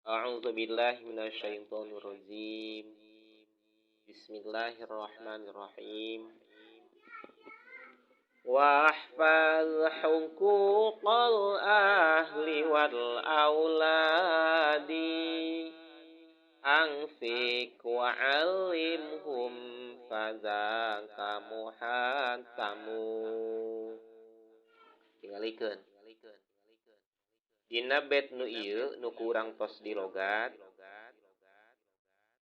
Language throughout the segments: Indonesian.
A'udzu billahi minasyaitonir rajim. Bismillahirrahmanirrahim. Wahfaz huquqal ahli wal auladi anfik wa'allimhum fadzaka muhakamu. Tingalikeun dina bet nu ieu nu kurang tos di logat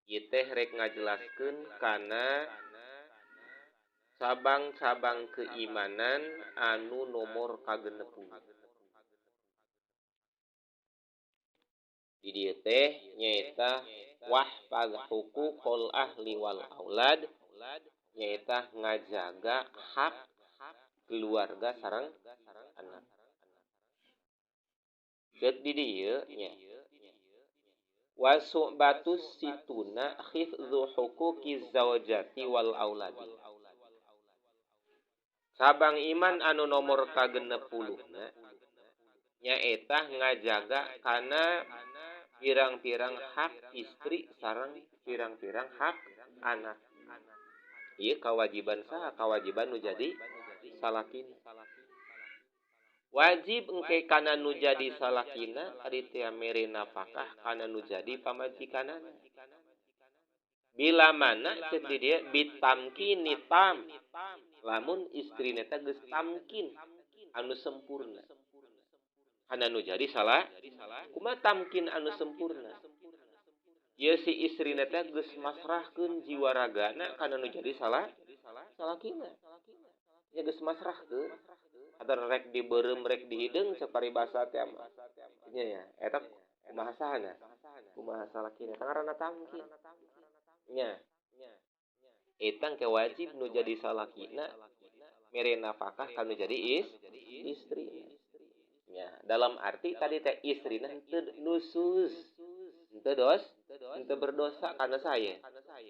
ieu teh rek ngajelaskeun kana cabang-cabang keimanan anu nomor kagenepung. Di dieu teh nyaeta wahfaz huququl ahli wal aulad, nyaeta ngajaga hak keluarga sareng anak. Deuk di dieu nya wasu'batus situna khifdzu huquqiz zawjati wal auladi. Cabang iman anu nomor ka-60 nyaeta ngajaga kana pirang-pirang hak istri sareng pirang-pirang hak anak. Ieu kawajiban saha? Kawajiban nu jadi salakina. Wajib engke kana nu jadi salakina ari teh mere nafkah kana nu jadi pamajikanana. Bila mana ceuk di dieu bitamkini tam. Lamun istrina teh geus tamkin anu sempurna. Kana nu jadi salah, kumaha tamkin anu sempurna? Ieu si istrina teh geus masrahkeun jiwa ragana kana nu jadi salakina. Ya geus masrahkeun. Atau rek dibeureum rek dihideung saparibasa teh mah. Nya ya, eta kumaha sahana? Kumaha salakina? Ngaranna tamkin. Nya. Eta ke wajib nu jadi salakina mere nafkah kanu jadi istri. Ya, dalam arti tadi teh istrina henteu nusus. Henteu berdosa kana saya.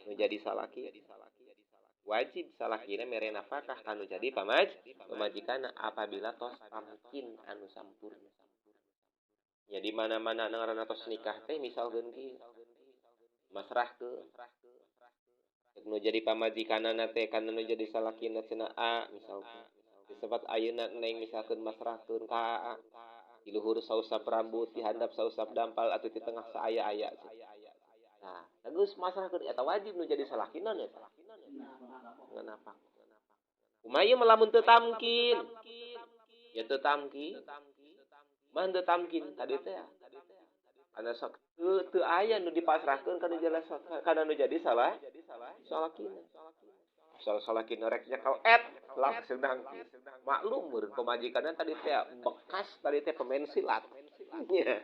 Nu jadi salaki. Wajib salakina mere nafkah kanu jadi pamajikanna apabila tos tamkin anu sampurna. Ya di mana-mana ngaranna tos nikah teh misalkeun kieu. Masrahkeun. Nu jadi pamajikanana teh kana nu jadi salakina cenah A misalkeun. Disebut ayeuna neng misalkeun masrahkeun ka A. Di luhur sausap rambut, di handap sausap dampal atuh di tengah saaya-aya. Nah, geus masrahkeun eta wajib nu jadi salakina eta. Nganapak. Kumaha ieu lamun teu tamkin? Ya teu tamkin. Mah teu tamkin tadi teh. Ana sok teu aya nu dipasrahkeun kana nu jadi salakina. Salakina rek nyekal langsung nangkis. Maklum meureun pamajikanna tadi teh bekas tadi teh pemain silat. Nya.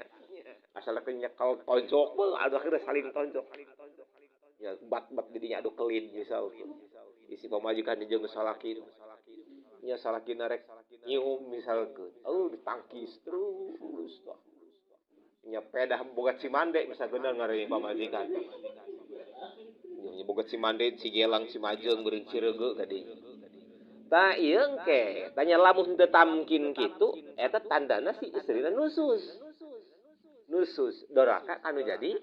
Asal nyekal tonjok beul akhirnya saling tonjok. Ya bat-bat didinya adu kelin misalkeun. Isi pamajikan jeung salakina. Nya salakina rek nyium misalkeun. Ditangkis terus. Nya pedah boga cimande misalkeun ngaranna pamajikan. Nya boga cimande cigelang cimajeng beureun cireuge gadinya. Tah ieu engke, tanya lamun teu tamkin kitu eta tandana si istrina nusus. Doraka anu jadi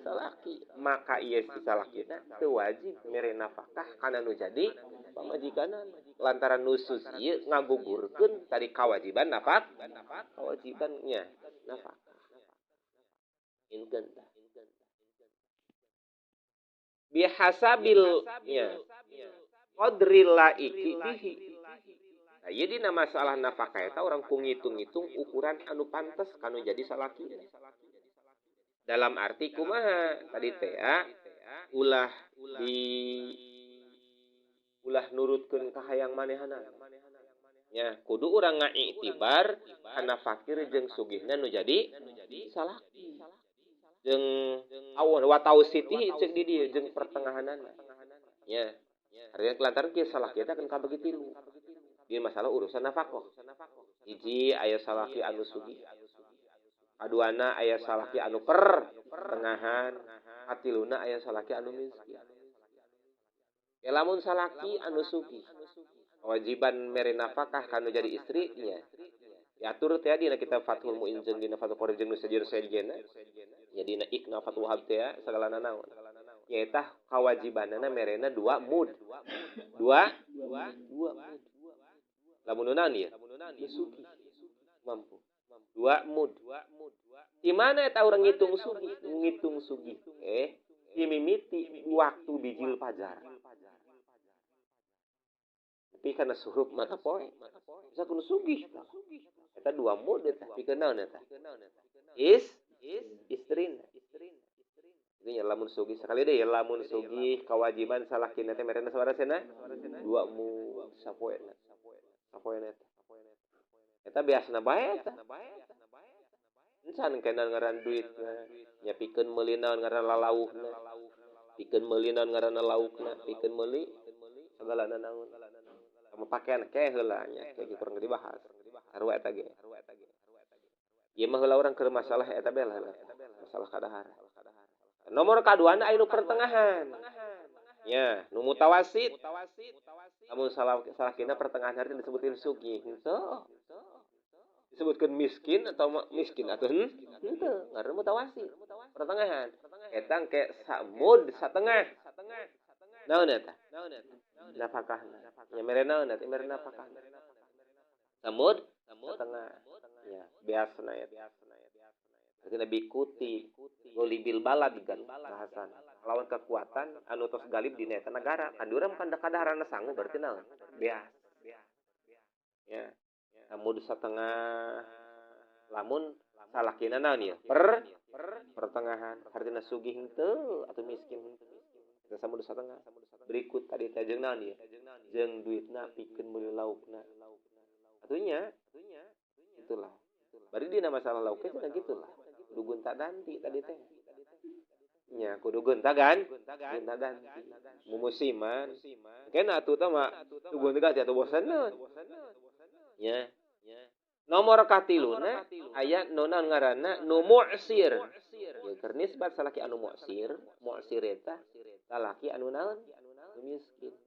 salaki. Maka ieu si salakina teu wajib mere nafkah kana nu jadi pamajikanana. Lantaran nusus ieu ngagugurkeun tadi kawajiban nafkah. Kawajibannya nafkah. Inkeun tah. Bihasabilnya qadril laiki bihi. Nah, ieu dina masalah nafkah eta urang ku ngitung-ngitung ukuran anu pantes kanu jadi salakina. Dalam arti kumaha? Tadi teh ulah nurutkeun ka hayang manehana. Ya, kudu urang ngaiktibar kana fakir jeung sugihna nu jadi salaki. Jeung awan wa tausitihi ceuk di dieu jeung pertengahanana. Ya. Artinya kelantaran kieu salaki eta kan kabagi tilu. Ieu masalah urusan nafkah. Hiji aya salaki anu sugih. Kaduana aya salaki anu pertengahan. Katiluna aya salaki anu miskin. Ya lamun salaki anu sugih kewajiban mere nafkah kanu jadi istrinya. Diatur teh dina kitab Fathul Muin jeung dina Fathul Qorib jeung nu sejeuna-sejeuna. Ya dina ikna Fathul Wahab teh ya segala naon. Nyaeta kawajibanana merena dua mud. Dua mud. Lamun naon ieu? Sugih. Mampu. Dua mud. Di mana eta urang ngitung sugih? Ngitung sugih. Mimiti waktu bijil fajar. Tapi kana surup mata poe. Bisa kudu sugih. Eta dua mud eta. Pikeun naon eta? Istrina. Ini ya lamun sugih sekali deh ya lamun sugih kewajiban salakina teh merena sabarasena? Dua mud sapoena. Sapoena eta. Eta biasana bae eta. Encan kana ngaran duitna. Nya pikeun meuli naon ngaran lalauhna. Pikeun meuli naon ngaranna laukna. Pikeun meuli sagalana naon. Sama pakaian ke heula nya kayak kurang dibahas. Sarua eta ge. Ieu mah heula urang keur masalah eta bela masalah kadahar. Nomor kaduana aya nu pertengahan. Ya, nu mutawasit. Lamun salakina pertengahan harti disebutin sugih. Henteu. Disebutkeun miskin atau miskin atuh henteu, ngaranna mutawasit. Pertengahan. Eta engke samud satengah. Naon eta? Nafkahna. Ya mere naon eta? Mere nafkahna. Samud setengah. Ya, biasana eta. Artinya bikuti golibil balad kan bahasan lawan kekuatan anu tos galib di eta negara kan urang kan kadaharana sangu berarti naon beas ya samud satengah lamun salakina naon ieu pertengahan artinya sugih henteu atau miskin henteu samud satengah berikut tadi teh jeung naon ieu jeung duitna pikeun meuli laukna atunya itulah bari dina masalah lauk teh gitulah kudu gonta ganti tadi teh nya kudu gonta ganti musiman kena atuh teh mah kudu gonta ganti atuh bosanneun nya nomor katiluna aya nu naon ngaranna nu mu'sir ya keur nisbat salaki anu mu'sir eta salaki anu naon miskin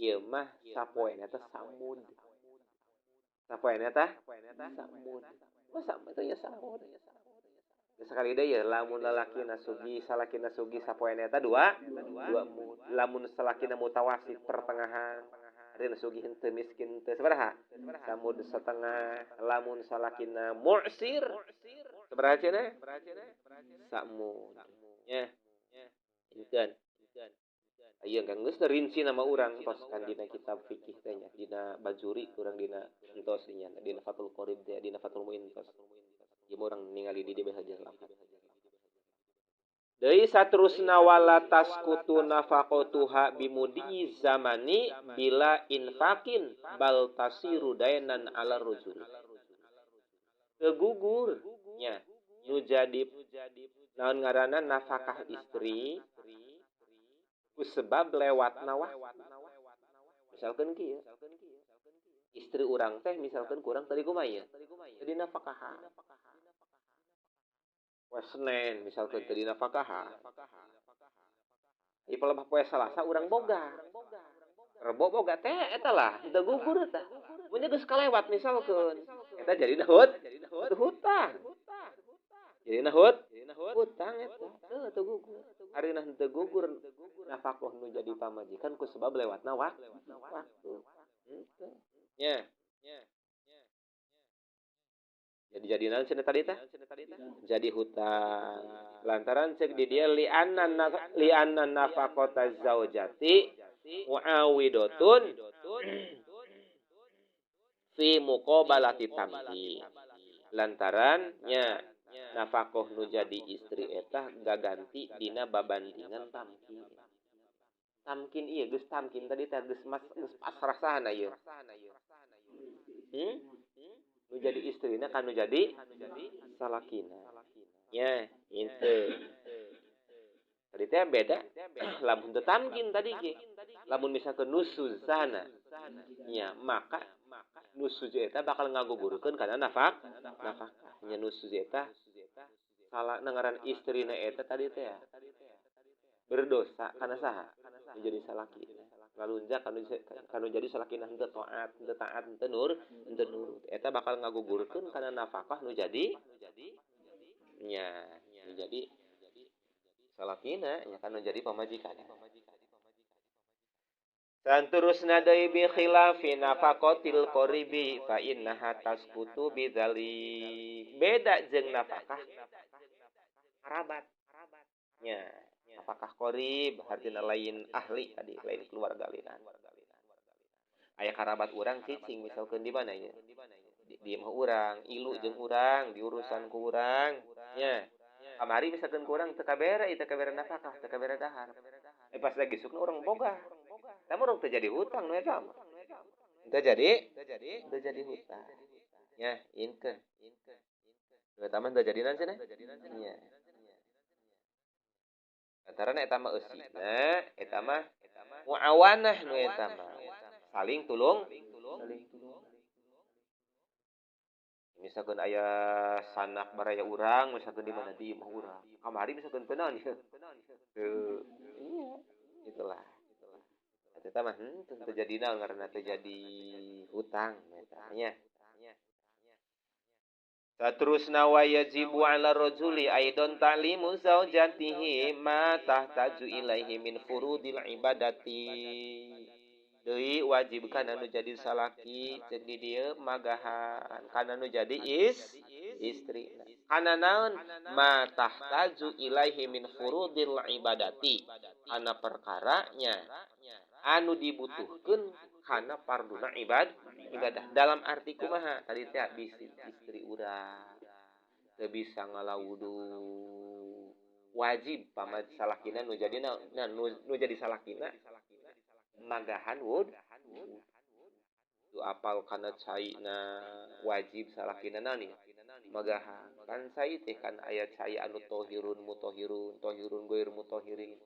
ieu mah sapoena teh samud sapoena teh samud sama itu ya samud sekali deh ya lamun lalakina sugi salakina sugi sapoena eta dua mud lamun salakina mutawasit pertengahan ari sugi henteu miskin teu sabaraha samud setengah lamun salakina mu'sir sabaraha cenah samud nya inten aya geus rinci nama urang tos kan dina kitab fikih teh nya dina bajuri urang dina entos nya dina Fathul Qorib teh dina Fathul Muin tos ieu urang ningali di dieu haja lapan deui saterusna wala tasqutu nafaqatuha bimudi zamani bila infaqin bal tasiru dainan ala rujul teu gugur nya nu jadi naon ngaranna nafkah istri ku sebab lewatna waktu misalkeun kieu istri urang teh misalkeun kurang tadi kumaha tadi nafkah poe Senen misalkeun tadi nafkah ieu palebah poe Salasa urang boga Rebo boga teh eta lah teu gugur eta mun geus kalewat misalkeun eta jadi hutang jadi hutang eta teu gugur arina teu gugur nafkah nu jadi pamajikan ku sebab lewatna waktu nya jadi naon cenah tadi teh jadi hutang lantaran cek di dia li'anna nafaqata zaujati muawidatun fi muqabalati tamki lantaran nya nafaqah nu jadi istri eta gaganti dina babandingan tamkin ieu geus tamkin tadi teh geus pasrah sahana ieu nu jadi istrina kan nu jadi salakina nya henteu tadi teh beda lamun teu tamkin tadi ge lamun misalkeun nusuz sahana nya maka nusuz eta bakal ngagugurkeun kana nafkah nya nusuz eta salah ngaran istrina eta tadi teh berdosa kana saha menjadi salaki ngalunjak kanu jadi salakina henteu taat henteu nurut eta bakal ngagugurkeun kana nafkah nu jadi nya jadi salakina nya kan jadi pamajikan. Santurusna deui bi khilafi nafaqatil qoribi fa innaha tasqutu bidzalik. Beda jeung nafkah kerabat. Nya, apakah qorib artina lain ahli tadi, lain keluarga linan. Aya karabat urang cicing misalkeun di mana ya? Di mah urang, ilu jeung urang, diurusan ku urang. Nya, kamari misalkeun ku urang teu kabere, teu kabere nafkah, teu kabere dahar. Pas lagi sukna urang boga. Namun urang teu jadi hutang nu eta mah. Teu jadi hutang. Nya, inkeun. Eta mah teu jadi naon cenah? Nya. Lantaran eta mah eusina, eta mah muawanah nu eta mah. Saling tulung. Misalkan aya sanak baraya urang, misalkan di mana di imah urang. Kamari misalkan teu naon ya. Iya, itulah. Eta mah teu jadi naon karena teu jadi hutang eta nya. Satrusna wa yajibu 'ala rajuli aidan ta'limu zaujatihi ma tahtaju ilaihi min furudil ibadati. Deui wajib kana nu jadi salaki ceuk di dieu magahan kana nu jadi istri. Kana naon ma tahtaju ilaihi min furudil ibadati. Kana perkaranya anu dibutuhkeun kana farduna ibadah. Dalam arti kumaha? Tadi teh bisi istri urang teu bisa ngalawudu wajib pamad salakina nu jadi nu jadi salakina magahan wud tu apal kana caina wajib salakina nani magahan kan cai teh kan aya cai anu tohirun goir mutohirin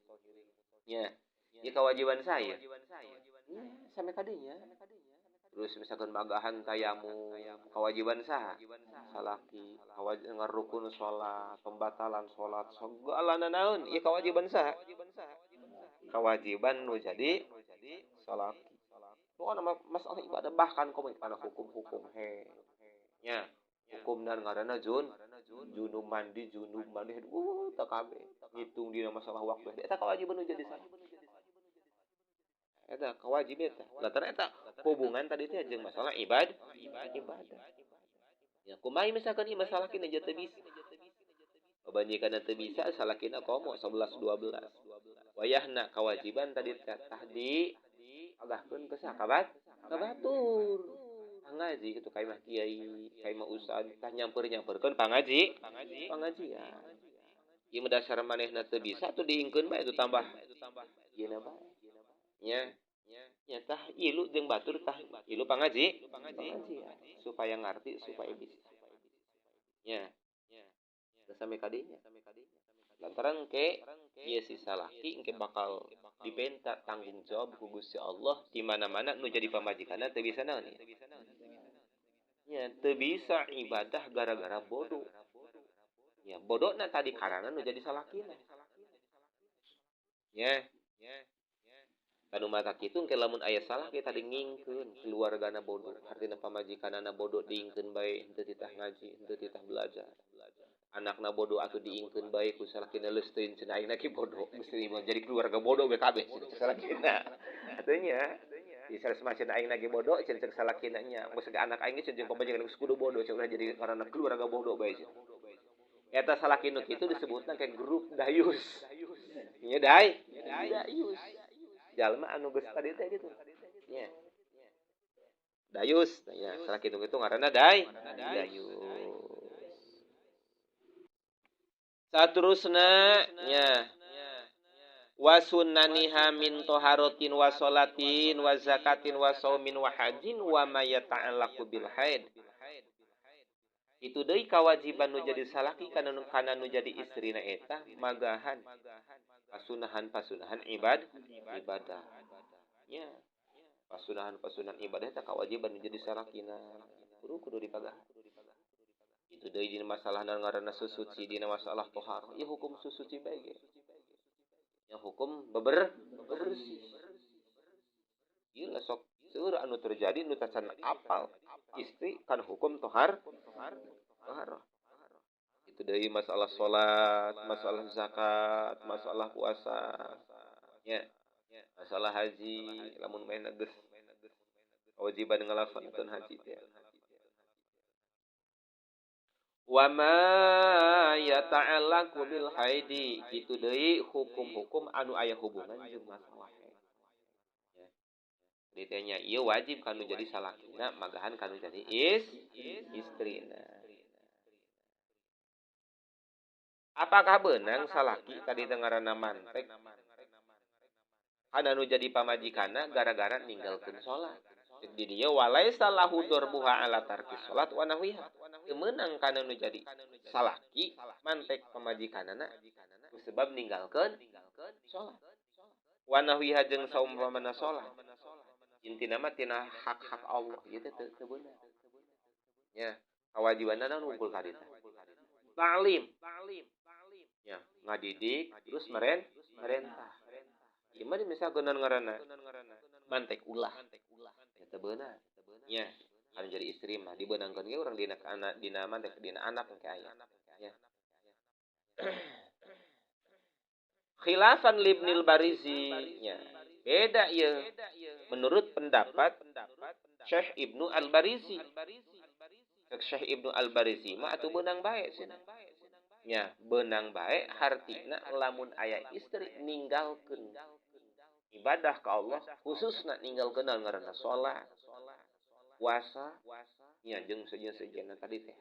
nya ieu kewajiban saya sampai kadinya. Terus misalkan magahan tayamu kewajiban saha? Salaki, ngarukun sholat, pembatalan sholat, segala naon, ieu kewajiban saha? Kewajiban nu jadi salaki. Pokona masalah ibadah bahkan komit kana hukum-hukum nya. Hukumna ngaranna junub mandi teu kabeh. Ngitung dina masalah waktu eta kewajiban nu jadi salaki. Eta kewajiban eta. Lantaran eta hubungan tadi teh jeung masalah ibadah. Ya kumaha misalkan ieu masalah kina teu bisa. Kebanyakan teu bisa salakina komo 11 12. Wayahna kewajiban tadi teh tahdi agahkeun ke sakabat kabatur. Pangaji kitu kai mah kiai, kai mah ustad tah nyamper-nyamperkeun pangajian. Ieu dasar manehna teu bisa tuh diingkeun bae tuh tambah. Ieu na bae. Nya tah ilu jeung batur tah ilu pangaji supaya ngarti supaya bisa nya sampai kadinya lantaran ke ieu si salaki engke bakal dibenta tanggung jawab ku Gusti Allah di mana-mana nu jadi pamajikanna teu bisa naon nya teu bisa ibadah gara-gara bodoh ya bodohna tadi karana nu jadi salakina nya kanu mata kitu engke lamun aya salah kita ngingkeun keluargana bodoh artina pamajikanana bodoh diingkeun bae henteu titah ngaji henteu titah belajar anakna bodoh atuh diingkeun bae ku salakina leusteun cenah ayeuna ki bodoh mesti jadi keluarga bodoh we kabeh cenah salakina atunya bisa semacam aing lagi bodoh cenah salakina nya geus anak aing cenah pamajikan geus kudu bodoh cenah jadi karana keluarga bodoh bae cenah eta salakina kitu disebutna kayak grup dayus nya dayus jalma anu geus tadi teh gitu nya dayus nya salah kitu ngaranna dayus saterusna nya wasunnaniha min taharatin wa sholatin wa zakatin wa shaumin wa hajin wa ma yata'allaqu bil haid itu deui kewajiban nu jadi salaki kana nu jadi istrina eta magahan pasunahan ibadah nya pasunahan ibadah eta kewajiban menjadi salakina kudu dipagahan itu deui dina masalah ngaranna susuci dina masalah tohar ieu hukum susuci bae ge yang hukum bebersih ieu sok seueur anu terjadi nu tacan apal istri kan hukum tohar Kitu deui masalah salat, masalah zakat, masalah puasa, nya, masalah haji, lamun main geus kewajiban ngalaksanakeun haji teh. Wa ma yata'allaqu bil haidi, kitu deui hukum-hukum anu aya hubungan jeung masalah haid. Ya. Ditanya ieu wajib kanu jadi salakina magahan kanu jadi istrina. Apakah beunang salaki tadi dengaranna mantek kana nu jadi pamajikanna gara-gara ninggalkeun salat? Di dieu walaisa lahu darbuha ala tarki salat wa nahwiha. Teu meunang kana nu jadi salaki mantek pamajikanana sebab ninggalkeun salat. Wa nahwiha jeung saumpamana salat. Intina mah tina hak-hak Allah ieu teh teu beunang. Ya, kawajibanna nungkul ka ditu. Ta'lim. Ya, ngadidik terus merentah. Ieu mah misalkeun ngaranna mantek ulah. Teu beunang. Nya, anu jadi istri mah dibeunangkeun ge urang dina mantek dina anak engke aya. Ya. Khilafan libnil Barizi, nya. Beda ieu. Menurut pendapat Syekh Ibnu Al-Barizi. Syekh Ibnu Al-Barizi mah atuh beunang bae cenah. Nya, beunang bae hartina lamun aya istri ninggalkeun ibadah ka Allah, khususna ninggalkeun ngaranna salat, puasa, nya jeung sejeuna tadi teh.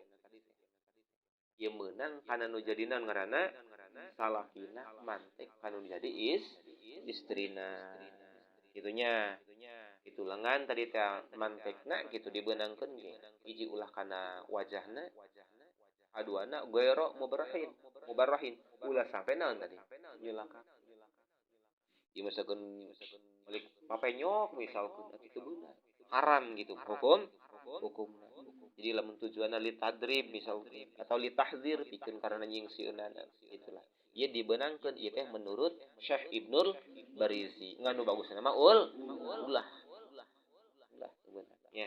Ieu meunang kana nu jadi naon ngaranna salakina mantek kanu jadi istrina. Kitunya. Itu lengan tadi teh mantekna gitu dibeunangkeun ge. Hiji ulah kana wajahna, aduana goero mubarrahin. Ulah sampai naon tadi? Nyelaka. Ieu misalkeun balik papenyok misalkeun kitu beunang. Haram gitu hukum. Jadi lamun tujuanna li tadrib misalkeun atau li tahdzir pikeun karana nyingsieunana itulah. Ieu dibeunangkeun ieu teh menurut Syekh Ibnul Barizi. Nganu bagusna mah ulah. Ya.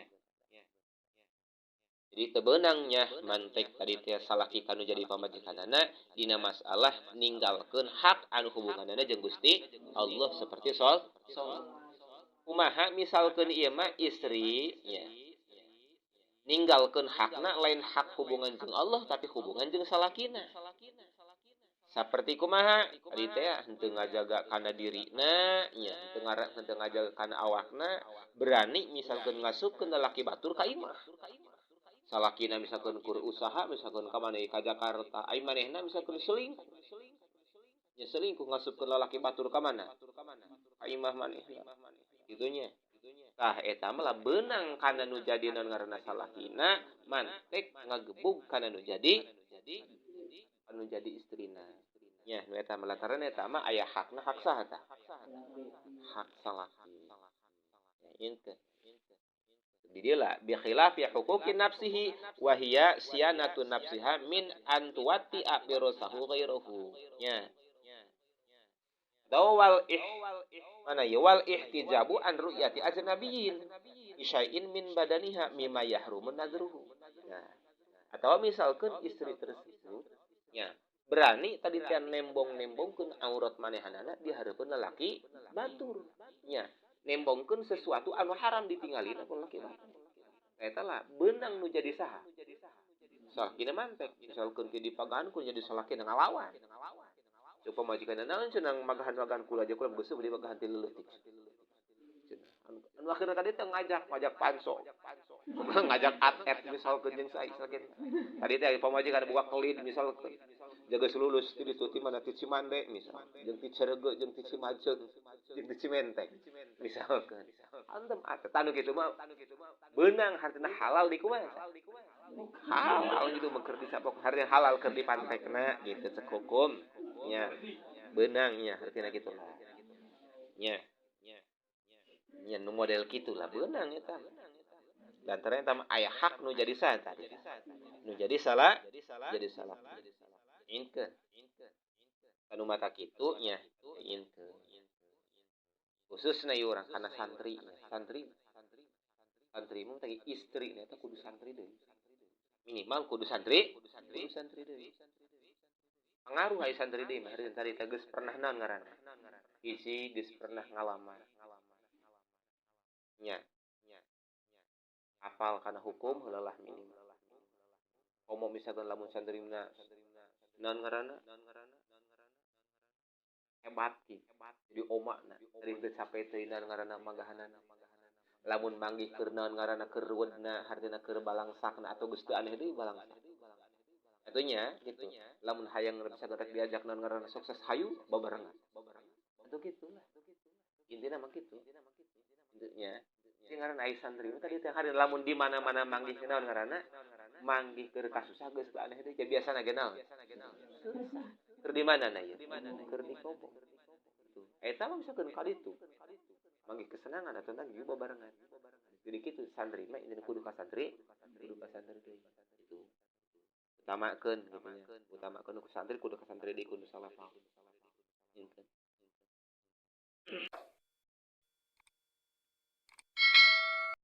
Jadi teu beunangnya mantek tadi teh salaki kanu jadi pamajikanana dina masalah ninggalkeun hak anu hubunganna jeung Gusti Allah seperti salat. Kumaha misalkeun ieu mah istri nya ninggalkeun hakna lain hak hubungan jeung Allah tapi hubungan jeung salakina. Saperti kumaha tadi teh henteu ngajaga kana dirina nya henteu ngajaga kana awakna berani misalkeun ngasupkeun lalaki batur ka imah. Salakina misalkeun kur usaha misalkeun ka maneh ka Jakarta ai manehna misalkeun selingkuh. Nya selingkuh ngasupkeun lalaki batur ka mana? Ka imah manehna. Kitunya. Tah eta mah beunang kana nu jadi naon ngaranna salakina mantek ngagebug kana nu jadi istrina. Nya nu eta mah lantaran eta mah aya hakna hak saha tah? Hak salaki. Ya inten. Di dieu bi khilafi huquqin nafsihi wa hiya siyanatun nafsiha min antuwati abirosahu ghairahu. Nya. Dawal mana ya wal ihtijabu an ru'yati ajnabiyyin isya'in min badaniha mimma yahrumun nadruhu. Nah, atau misalkan istri tersebut nya berani tadi teh nembong-nembongkeun aurat manehanana di hareupeun lalaki batur. Nya, nembongkeun sesuatu anu haram ditinggalina ku lalaki batur. Eta lah beunang nu jadi saha? Salakina mantek, misalkeun ke dipagahan ku jadi salakina ngalawan. Coba majikanna naon cenah magahan-magahan kula aja kula beuseum di magahan ti leutik. Anu akhirna tadi teh ngajak panso. Ngajak atlet misalkeun jeung saiki. Tadi teh pamajikan buka kelid misalkeun. Jaga lulus ti ditu ti mana ti Cimande misal, jeung ti Cerege jeung ti Cimajeung, jeung ti Cimenteng misalkeun. Antem anu kitu mah beunang hartina halal di kumaha. Halal gitu meukeun disapok hartina halal keur dipantekna gitu cek hukum. Nya beunang nya hartina kitu lah. Nya nu model kitulah beunang eta. Lantaran eta mah aya hak nu jadi saha tadi. Nu jadi salah. Inkeun. Anu mata kitu nya inkeun. Khususna ieu urang kana santri mah teh istri nya eta kudu santri deui. minimal kudu santri deui. Pengaruh aya santri deui mah tadi geus pernah naon ngaranna. Hiji geus pernah ngalaman. Nya, hafal kana hukum heula lah minimal. Komo misalkan lamun santrina naon ngaranna? Hebat kieu. Jadi omana teuing teu capek teuing naon ngaranna magahanana. Lamun manggih keur naon ngaranna keur ruwedna hartina keur balangsakna atau geus teu aneh deui balangsak. Atunya gitu. Lamun hayang misalkan rek diajak naon ngaranna sukses hayu babarengan. Atuh gitulah. Intina mah kitu. Intinya sing ngaranna ai santri tadi teh hari lamun di mana-mana manggih naon ngaranna manggih keur kasusah geus teu aneh deui biasana ge naon. Keur di mana na ieu? Keur di kobo. Tuh. Eta mah misalkan ka ditu. Manggih kesenangan atau tanggi babarengan. Jadi kitu santri mah ini kudu ka santri deui. Itu. Utamakeun gitu nya. Utamakeun ku santri kudu ka santri deui kudu salah paham. Gitu.